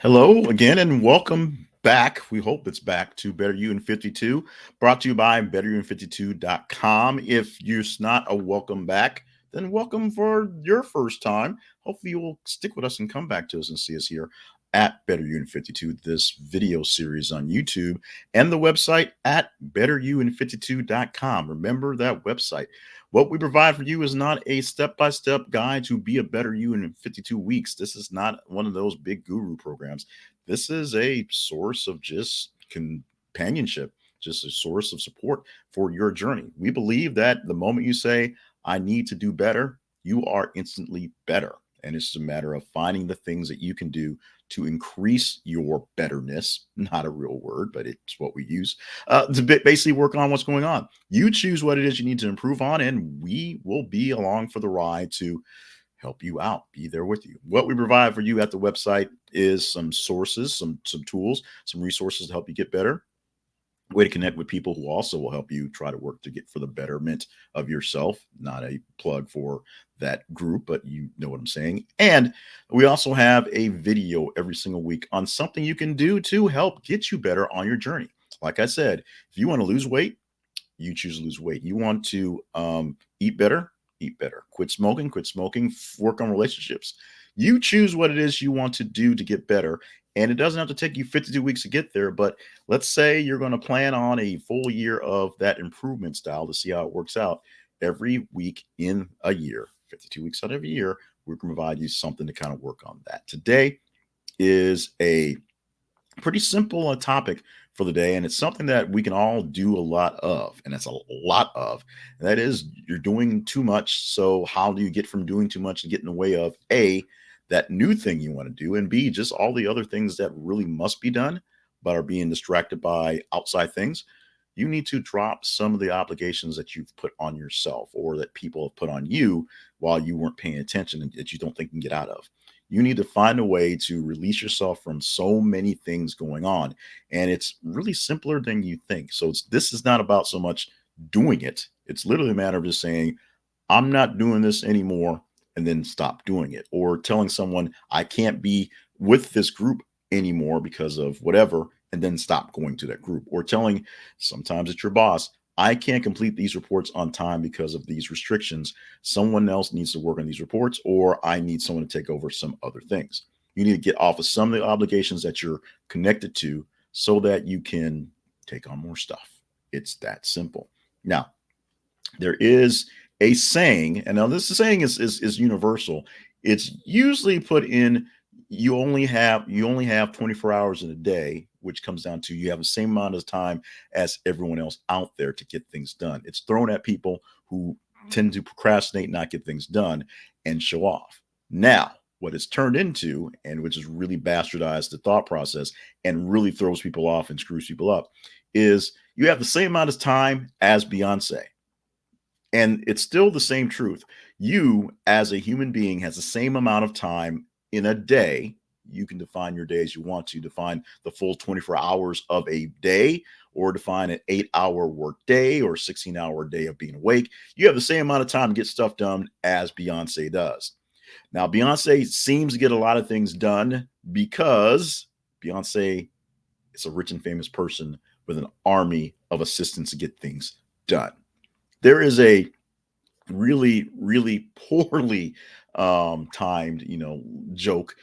Hello again and welcome back. We hope it's back to Better You in 52, brought to you by betteryouin52.com. If you're not a welcome back, then welcome for your first time. Hopefully you will stick with us and come back to us and see us here at Better You in 52, this video series on YouTube and the website at betteryouin52.com. Remember that website. What we provide for you is not a step-by-step guide to be a better you in 52 weeks. This is not one of those big guru programs. This is a source of just companionship, just a source of support for your journey. We believe that the moment you say, I need to do better, you are instantly better. And it's a matter of finding the things that you can do to increase your betterness. Not a real word, but it's what we use to basically work on what's going on. You choose what it is you need to improve on, and we will be along for the ride to help you out, be there with you. What we provide for you at the website is some sources, some tools, some resources to help you get better, way to connect with people who also will help you try to work to get for the betterment of yourself. Not a plug for that group, but you know what I'm saying. And we also have a video every single week on something you can do to help get you better on your journey. Like I said, if you want to lose weight, you choose to lose weight. You want to eat better, eat better. Quit smoking, work on relationships. You choose what it is you want to do to get better. And it doesn't have to take you 52 weeks to get there. But let's say you're going to plan on a full year of that improvement style to see how it works out every week in a year, 52 weeks out of a year. We can provide you something to kind of work on that. Today is a pretty simple topic for the day, and it's something that we can all do a lot of, and that's a lot of. And that is, you're doing too much. So how do you get from doing too much and get in the way of A, that new thing you want to do, and B, just all the other things that really must be done but are being distracted by outside things? You need to drop some of the obligations that you've put on yourself or that people have put on you while you weren't paying attention and that you don't think you can get out of. You need to find a way to release yourself from so many things going on. And it's really simpler than you think. So this is not about so much doing it. It's literally a matter of just saying, I'm not doing this anymore, and then stop doing it. Or telling someone, I can't be with this group anymore because of whatever, and then stop going to that group. Or telling, sometimes it's your boss, I can't complete these reports on time because of these restrictions. Someone else needs to work on these reports, or I need someone to take over some other things. You need to get off of some of the obligations that you're connected to so that you can take on more stuff. It's that simple. Now, there is a saying, and now this saying is universal. It's usually put in, you only have 24 hours in a day, which comes down to you have the same amount of time as everyone else out there to get things done. It's thrown at people who tend to procrastinate, not get things done, and show off. Now, what it's turned into, and which has really bastardized the thought process and really throws people off and screws people up, is you have the same amount of time as Beyonce. And it's still the same truth. You, as a human being, has the same amount of time in a day. You can define your day as you want to, define the full 24 hours of a day, or define an 8-hour work day or 16-hour day of being awake. You have the same amount of time to get stuff done as Beyonce does. Now, Beyonce seems to get a lot of things done because Beyonce is a rich and famous person with an army of assistants to get things done. There is a really, really poorly timed, joke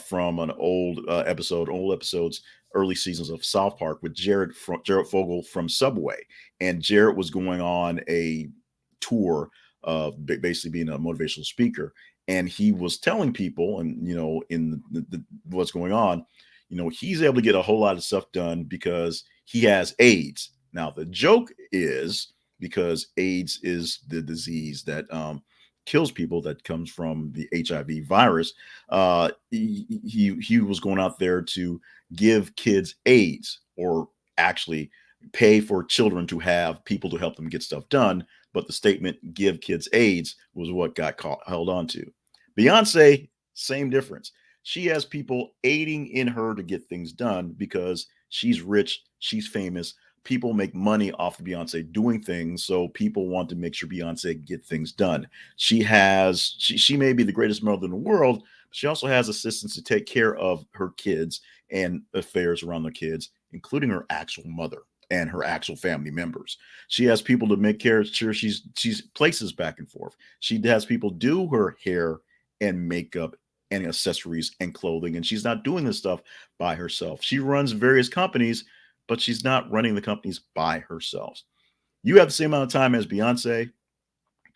from an old episodes, early seasons of South Park with Jared Fogle from Subway, and Jared was going on a tour of basically being a motivational speaker, and he was telling people, and in what's going on, he's able to get a whole lot of stuff done because he has AIDS. Now the joke is, because AIDS is the disease that kills people, that comes from the HIV virus. He was going out there to give kids AIDS, or actually pay for children to have people to help them get stuff done. But the statement "give kids AIDS" was what got held on to. Beyonce, same difference. She has people aiding in her to get things done because she's rich, she's famous. People make money off of Beyonce doing things, so people want to make sure Beyonce get things done. She may be the greatest mother in the world, She also has assistants to take care of her kids and affairs around the kids, including her actual mother and her actual family members. She has people to make care sure she's places back and forth. She has people do her hair and makeup and accessories and clothing, and she's not doing this stuff by herself. She runs various companies, but she's not running the companies by herself. You have the same amount of time as Beyonce.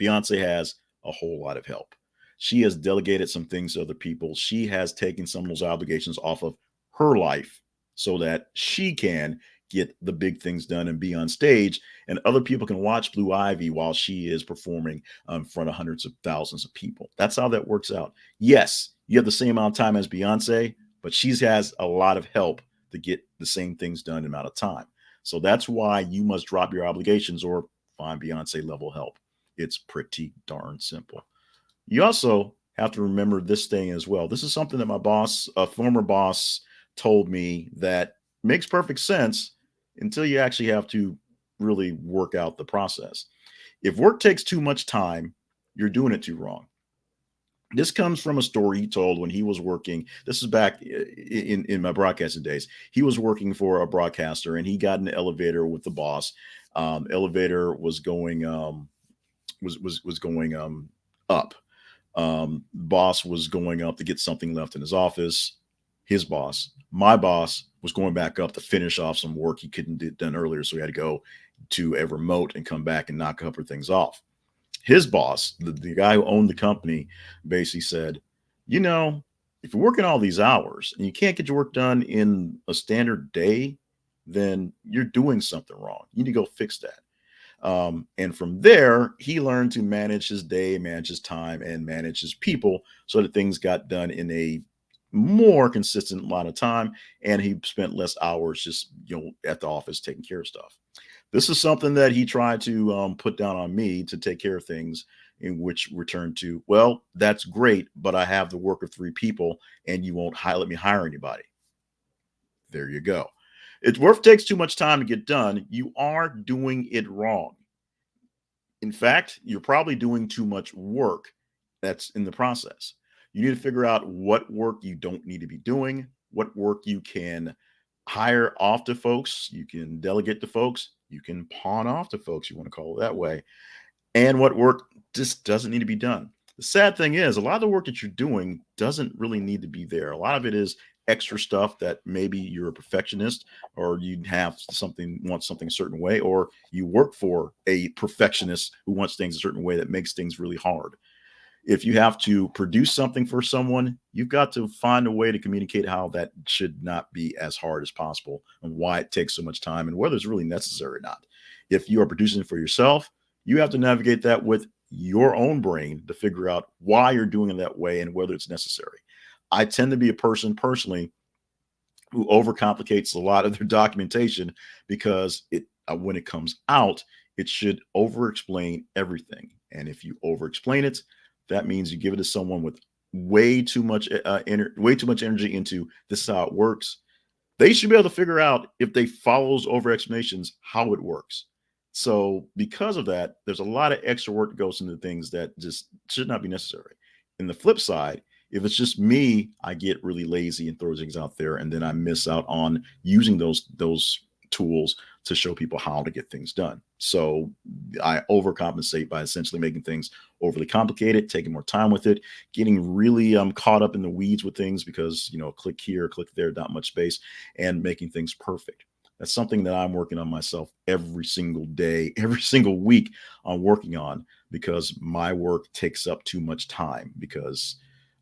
Beyonce has a whole lot of help. She has delegated some things to other people. She has taken some of those obligations off of her life so that she can get the big things done and be on stage, and other people can watch Blue Ivy while she is performing in front of hundreds of thousands of people. That's how that works out. Yes, you have the same amount of time as Beyonce, but she has a lot of help to get the same things done in amount of time. So that's why you must drop your obligations or find Beyonce level help. It's pretty darn simple. You also have to remember this thing as well. This is something that my boss, a former boss, told me that makes perfect sense until you actually have to really work out the process. If work takes too much time, you're doing it too wrong. This comes from a story he told when he was working. This is back in my broadcasting days. He was working for a broadcaster and he got in the elevator with the boss. Elevator was going was going up. Boss was going up to get something left in his office. His boss, my boss, was going back up to finish off some work he couldn't get done earlier, so he had to go to a remote and come back and knock a couple of things off. His boss, the guy who owned the company, basically said, "You know, if you're working all these hours and you can't get your work done in a standard day, then you're doing something wrong. You need to go fix that." And from there, he learned to manage his day, manage his time, and manage his people so that things got done in a more consistent amount of time. And he spent less hours just, at the office taking care of stuff. This is something that he tried to put down on me to take care of things, in which returned to, well, that's great, but I have the work of three people and you won't let me hire anybody. There you go. If work takes too much time to get done, you are doing it wrong. In fact, you're probably doing too much work that's in the process. You need to figure out what work you don't need to be doing, what work you can hire off to folks, you can delegate to folks, you can pawn off to folks, you want to call it that way, and what work just doesn't need to be done. The sad thing is, a lot of the work that you're doing doesn't really need to be there. A lot of it is extra stuff that maybe you're a perfectionist or you have something, want something a certain way, or you work for a perfectionist who wants things a certain way that makes things really hard. If you have to produce something for someone, you've got to find a way to communicate how that should not be as hard as possible and why it takes so much time and whether it's really necessary or not. If you are producing it for yourself, you have to navigate that with your own brain to figure out why you're doing it that way and whether it's necessary. I tend to be a person personally who overcomplicates a lot of their documentation because when it comes out, it should over explain everything. And if you over explain it, that means you give it to someone with way too much energy into this is how it works. They should be able to figure out if they follows over explanations how it works. So because of that, there's a lot of extra work that goes into things that just should not be necessary. In the flip side, if it's just me, I get really lazy and throw things out there, and then I miss out on using those tools to show people how to get things done. So I overcompensate by essentially making things overly complicated, taking more time with it, getting really caught up in the weeds with things because click here, click there, not much space, and making things perfect. That's something that I'm working on myself every single day, every single week. I'm working on because my work takes up too much time because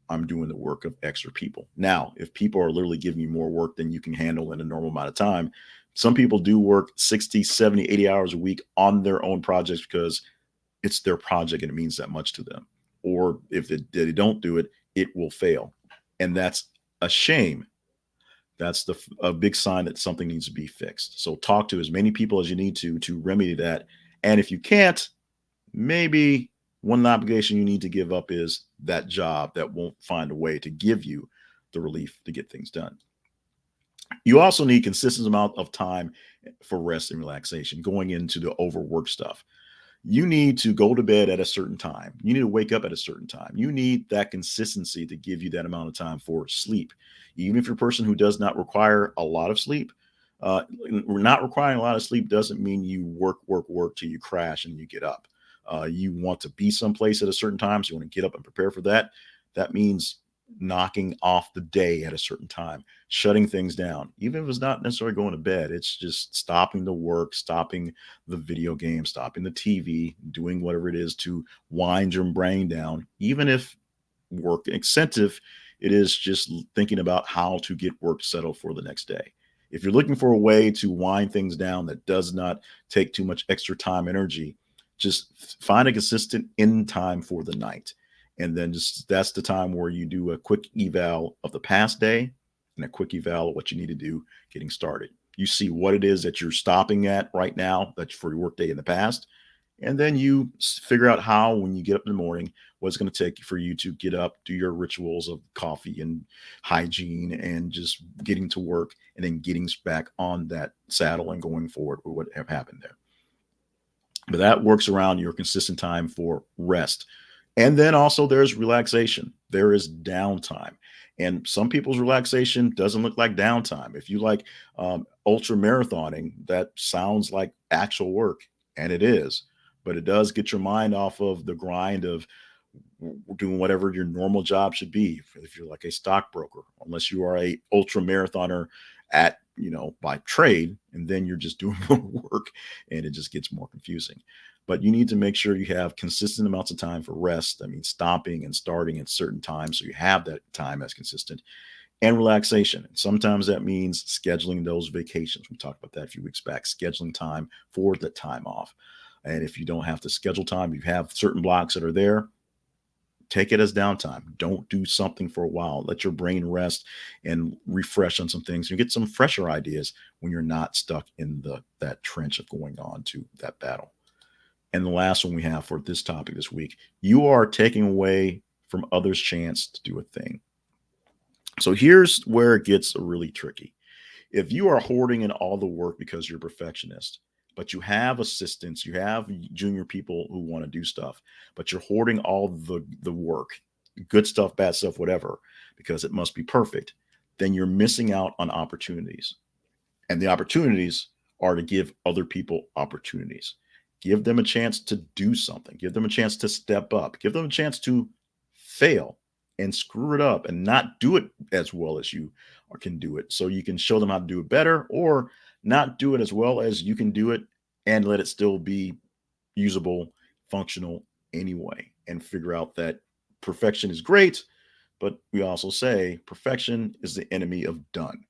I'm doing the work of extra people. Now, if people are literally giving you more work than you can handle in a normal amount of time, some people do work 60, 70, 80 hours a week on their own projects because it's their project and it means that much to them. Or if they don't do it, it will fail. And that's a shame. That's a big sign that something needs to be fixed. So talk to as many people as you need to remedy that. And if you can't, maybe one obligation you need to give up is that job that won't find a way to give you the relief to get things done. You also need consistent amount of time for rest and relaxation going into the overwork stuff. You need to go to bed at a certain time. You need to wake up at a certain time. You need that consistency to give you that amount of time for sleep. Even if you're a person who does not require a lot of sleep, not requiring a lot of sleep doesn't mean you work till you crash and you get up. You want to be someplace at a certain time, so you want to get up and prepare for that. That means knocking off the day at a certain time, shutting things down, even if it's not necessarily going to bed. It's just stopping the work, stopping the video game, stopping the TV, doing whatever it is to wind your brain down, even if work incentive, it is just thinking about how to get work settled for the next day. If you're looking for a way to wind things down that does not take too much extra time, energy, just find a consistent end time for the night. And then just that's the time where you do a quick eval of the past day and a quick eval of what you need to do getting started. You see what it is that you're stopping at right now that's for your workday in the past. And then you figure out how, when you get up in the morning, what it's going to take for you to get up, do your rituals of coffee and hygiene and just getting to work and then getting back on that saddle and going forward with what have happened there. But that works around your consistent time for rest. And then also there's relaxation. There is downtime. And some people's relaxation doesn't look like downtime. If you like ultra marathoning, that sounds like actual work, and it is. But it does get your mind off of the grind of doing whatever your normal job should be. If you're like a stockbroker, unless you are a ultra marathoner at by trade, and then you're just doing more work, and it just gets more confusing. But you need to make sure you have consistent amounts of time for rest. I mean, stopping and starting at certain times, so you have that time that's consistent, and relaxation. And sometimes that means scheduling those vacations. We talked about that a few weeks back, scheduling time for the time off. And if you don't have to schedule time, you have certain blocks that are there, take it as downtime. Don't do something for a while. Let your brain rest and refresh on some things. You get some fresher ideas when you're not stuck in that trench of going on to that battle. And the last one we have for this topic this week, you are taking away from others' chance to do a thing. So here's where it gets really tricky. If you are hoarding in all the work because you're a perfectionist, but you have assistants, you have junior people who want to do stuff, but you're hoarding all the work, good stuff, bad stuff, whatever, because it must be perfect, then you're missing out on opportunities. And the opportunities are to give other people opportunities. Give them a chance to do something. Give them a chance to step up. Give them a chance to fail and screw it up and not do it as well as you can do it. So you can show them how to do it better, or not do it as well as you can do it and let it still be usable, functional anyway, and figure out that perfection is great, but we also say perfection is the enemy of done.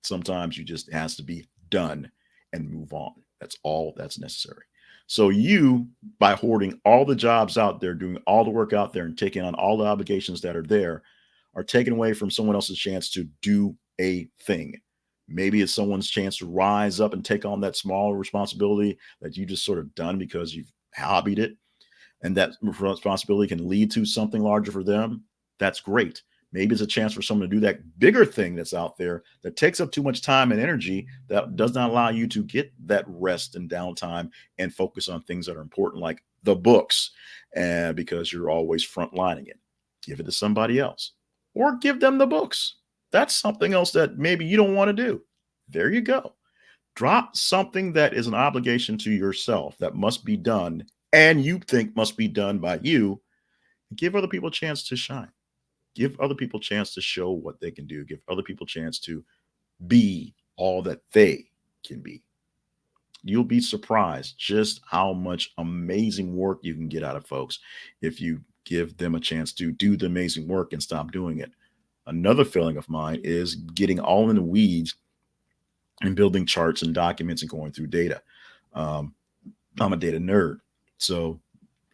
Sometimes you just has to be done and move on. That's all that's necessary. So you, by hoarding all the jobs out there, doing all the work out there and taking on all the obligations that are there, are taken away from someone else's chance to do a thing. Maybe it's someone's chance to rise up and take on that small responsibility that you just sort of done because you've hobbied it, and that responsibility can lead to something larger for them. That's great. Maybe it's a chance for someone to do that bigger thing that's out there that takes up too much time and energy that does not allow you to get that rest and downtime and focus on things that are important, like the books, because you're always frontlining it. Give it to somebody else, or give them the books. That's something else that maybe you don't want to do. There you go. Drop something that is an obligation to yourself that must be done and you think must be done by you. Give other people a chance to shine. Give other people a chance to show what they can do. Give other people a chance to be all that they can be. You'll be surprised just how much amazing work you can get out of folks if you give them a chance to do the amazing work and stop doing it. Another feeling of mine is getting all in the weeds and building charts and documents and going through data. I'm a data nerd. So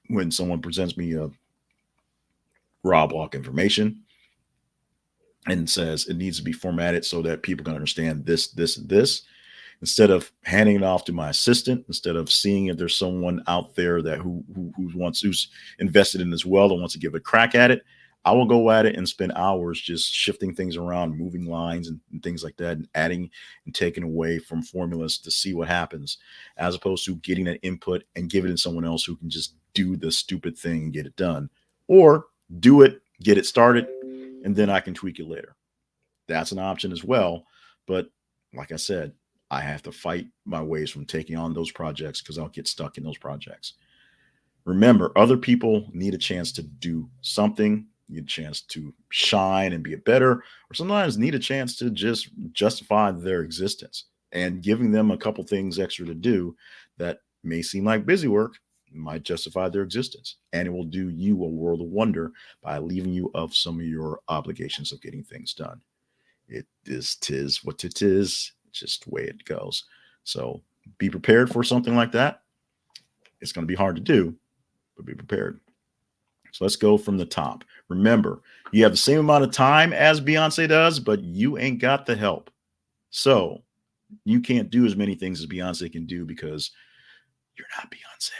when someone presents me a raw block information and says it needs to be formatted so that people can understand this, this, and this, instead of handing it off to my assistant, instead of seeing if there's someone out there that who's invested in this well and wants to give a crack at it, I will go at it and spend hours just shifting things around, moving lines and things like that, and adding and taking away from formulas to see what happens, as opposed to getting that input and giving it to someone else who can just do the stupid thing and get it done. Or do it, get it started, and then I can tweak it later. That's an option as well. But like I said, I have to fight my ways from taking on those projects because I'll get stuck in those projects. Remember, other people need a chance to do something, need a chance to shine and be a better, or sometimes need a chance to just justify their existence. And giving them a couple things extra to do that may seem like busy work might justify their existence. And it will do you a world of wonder by relieving you of some of your obligations of getting things done. It is tis what it is, just the way it goes. So be prepared for something like that. It's going to be hard to do, but be prepared. So let's go from the top. Remember, you have the same amount of time as Beyonce does, but you ain't got the help. So you can't do as many things as Beyonce can do because you're not Beyonce.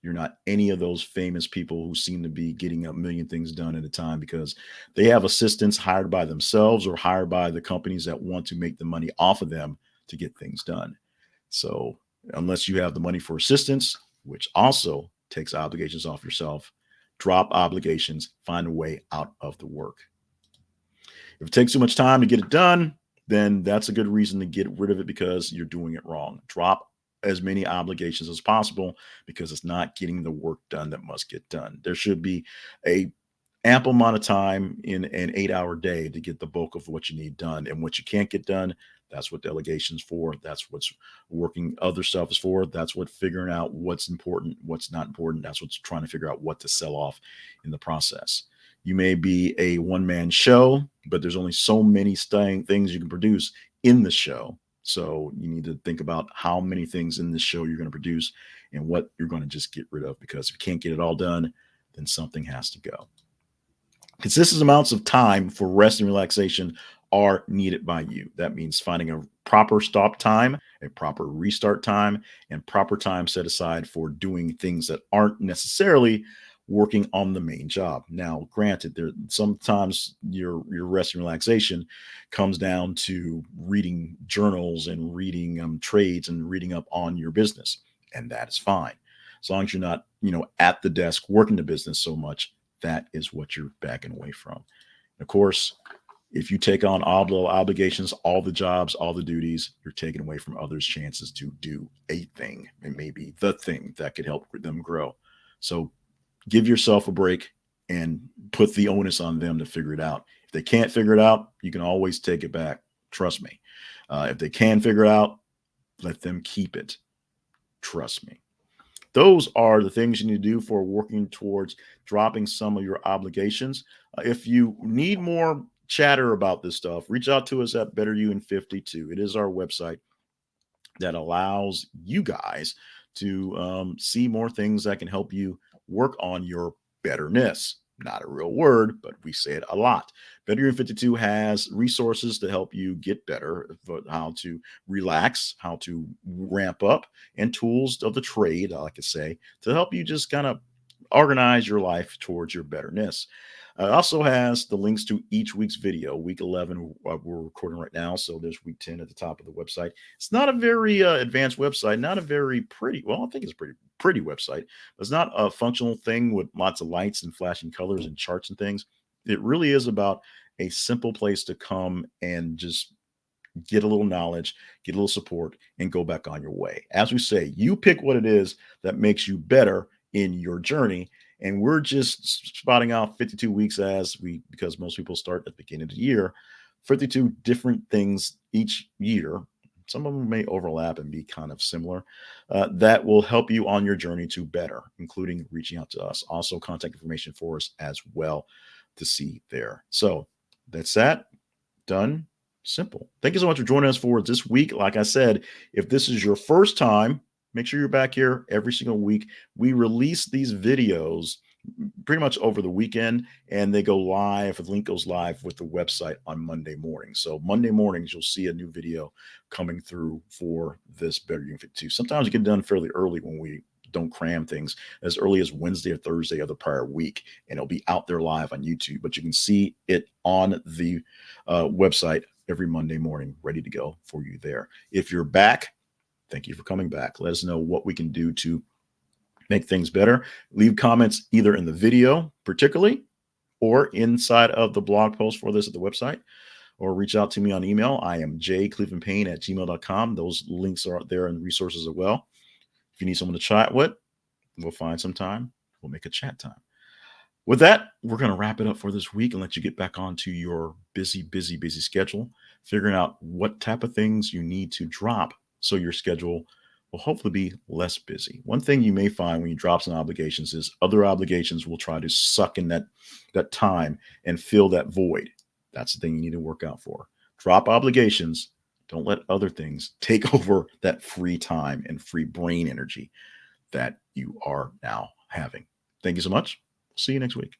You're not any of those famous people who seem to be getting a million things done at a time because they have assistants hired by themselves or hired by the companies that want to make the money off of them to get things done. So unless you have the money for assistance, which also takes obligations off yourself, drop obligations, find a way out of the work. If it takes too much time to get it done, then that's a good reason to get rid of it because you're doing it wrong. Drop as many obligations as possible because it's not getting the work done that must get done. There should be a ample amount of time in an 8-hour day to get the bulk of what you need done. And what you can't get done, that's what delegation's for. That's what's working other stuff is for. That's what figuring out what's important, what's not important. That's what's trying to figure out what to sell off in the process. You may be a one-man show, but there's only so many things you can produce in the show. So you need to think about how many things in this show you're going to produce and what you're going to just get rid of, because if you can't get it all done, then something has to go. Consistent amounts of time for rest and relaxation are needed by you. That means finding a proper stop time, a proper restart time, and proper time set aside for doing things that aren't necessarily working on the main job. Now, granted, there sometimes your rest and relaxation comes down to reading journals and reading trades and reading up on your business, and that is fine as long as you're not at the desk working the business so much. That is what you're backing away from. And of course, if you take on all the obligations, all the jobs, all the duties, you're taking away from others' chances to do a thing and maybe the thing that could help them grow. So give yourself a break and put the onus on them to figure it out. If they can't figure it out, you can always take it back. Trust me. If they can figure it out, let them keep it. Trust me. Those are the things you need to do for working towards dropping some of your obligations. If you need more chatter about this stuff, reach out to us at Better You in 52. It is our website that allows you guys to see more things that can help you work on your betterness. Not a real word, but we say it a lot. Better You in 52 has resources to help you get better, how to relax, how to ramp up, and tools of the trade, I like to say, to help you just kind of organize your life towards your betterness. It also has the links to each week's video. Week 11, we're recording right now, so there's week 10 at the top of the website. It's not a very advanced website, not a very pretty, well, I think it's a pretty website. It's not a functional thing with lots of lights and flashing colors and charts and things. It really is about a simple place to come and just get a little knowledge, get a little support, and go back on your way. As we say, you pick what it is that makes you better in your journey. And we're just spotting out 52 weeks because most people start at the beginning of the year, 52 different things each year. Some of them may overlap and be kind of similar, that will help you on your journey to better, including reaching out to us. Also, contact information for us as well to see there. So that's that. Done. Simple. Thank you so much for joining us for this week. Like I said, if this is your first time, make sure you're back here every single week. We release these videos pretty much over the weekend, and they go live. The link goes live with the website on Monday morning. So Monday mornings, you'll see a new video coming through for this Better You in 52. Sometimes it get done fairly early when we don't cram things as early as Wednesday or Thursday of the prior week, and it'll be out there live on YouTube. But you can see it on the website every Monday morning, ready to go for you there. If you're back, thank you for coming back. Let us know what we can do to make things better. Leave comments either in the video, particularly, or inside of the blog post for this at the website, or reach out to me on email. I am jclevelandpayne@gmail.com. Those links are there and resources as well. If you need someone to chat with, we'll find some time. We'll make a chat time. With that, we're going to wrap it up for this week and let you get back onto your busy schedule, figuring out what type of things you need to drop so your schedule will hopefully be less busy. One thing you may find when you drop some obligations is other obligations will try to suck in that time and fill that void. That's the thing you need to work out for. Drop obligations. Don't let other things take over that free time and free brain energy that you are now having. Thank you so much. See you next week.